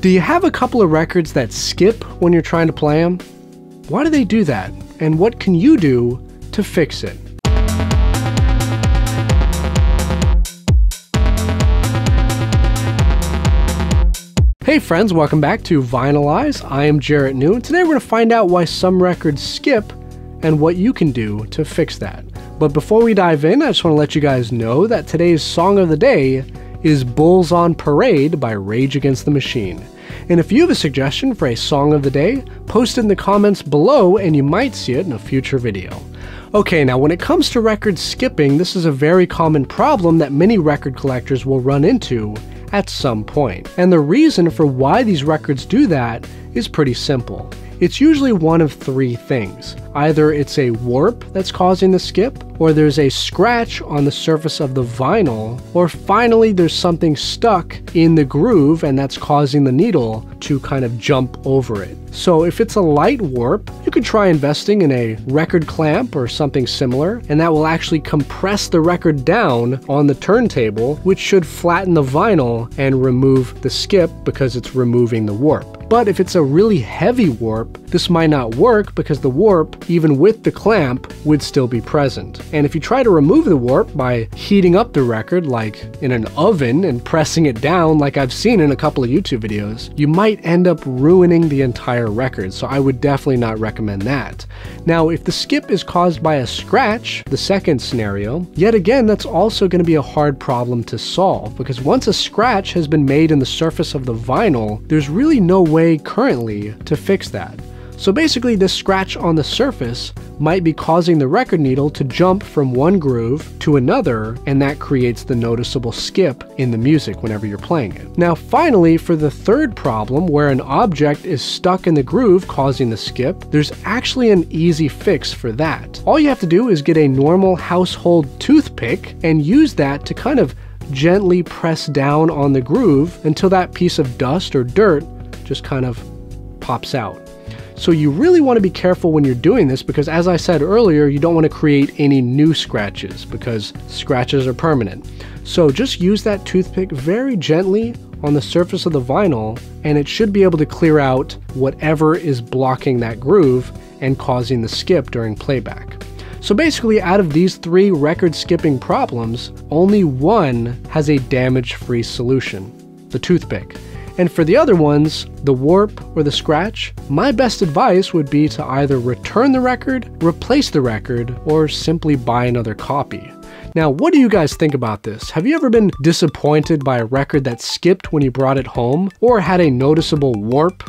Do you have a couple of records that skip when you're trying to play them? Why do they do that? And what can you do to fix it? Hey friends, welcome back to Vinyl Eyezz. I am Jarrett New, and today we're going to find out why some records skip and what you can do to fix that. But before we dive in, I just want to let you guys know that today's song of the day is Bulls on Parade by Rage Against the Machine. And if you have a suggestion for a song of the day, post it in the comments below and you might see it in a future video. Okay, now when it comes to record skipping, this is a very common problem that many record collectors will run into at some point. And the reason for why these records do that is pretty simple. It's usually one of three things. Either it's a warp that's causing the skip, or there's a scratch on the surface of the vinyl, or finally there's something stuck in the groove and that's causing the needle to kind of jump over it. So if it's a light warp, you could try investing in a record clamp or something similar, and that will actually compress the record down on the turntable, which should flatten the vinyl and remove the skip because it's removing the warp. But if it's a really heavy warp, this might not work because the warp, even with the clamp, would still be present. And if you try to remove the warp by heating up the record like in an oven and pressing it down like I've seen in a couple of YouTube videos, you might end up ruining the entire record, so I would definitely not recommend that. Now, if the skip is caused by a scratch, the second scenario, yet again that's also going to be a hard problem to solve, because once a scratch has been made in the surface of the vinyl, there's really no way currently to fix that. So basically this scratch on the surface might be causing the record needle to jump from one groove to another, and that creates the noticeable skip in the music whenever you're playing it. Now finally, for the third problem, where an object is stuck in the groove causing the skip, there's actually an easy fix for that. All you have to do is get a normal household toothpick and use that to kind of gently press down on the groove until that piece of dust or dirt just kind of pops out. So you really want to be careful when you're doing this, because as I said earlier, you don't want to create any new scratches because scratches are permanent. So just use that toothpick very gently on the surface of the vinyl, and it should be able to clear out whatever is blocking that groove and causing the skip during playback. So basically, out of these three record skipping problems, only one has a damage-free solution: the toothpick. And for the other ones, the warp or the scratch, my best advice would be to either return the record, replace the record, or simply buy another copy. Now, what do you guys think about this? Have you ever been disappointed by a record that skipped when you brought it home, or had a noticeable warp?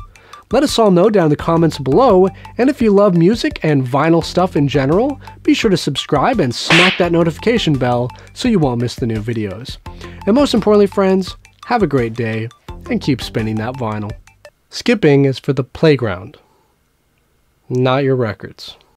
Let us all know down in the comments below, and if you love music and vinyl stuff in general, be sure to subscribe and smack that notification bell so you won't miss the new videos. And most importantly, friends, have a great day, and keep spinning that vinyl. Skipping is for the playground, not your records.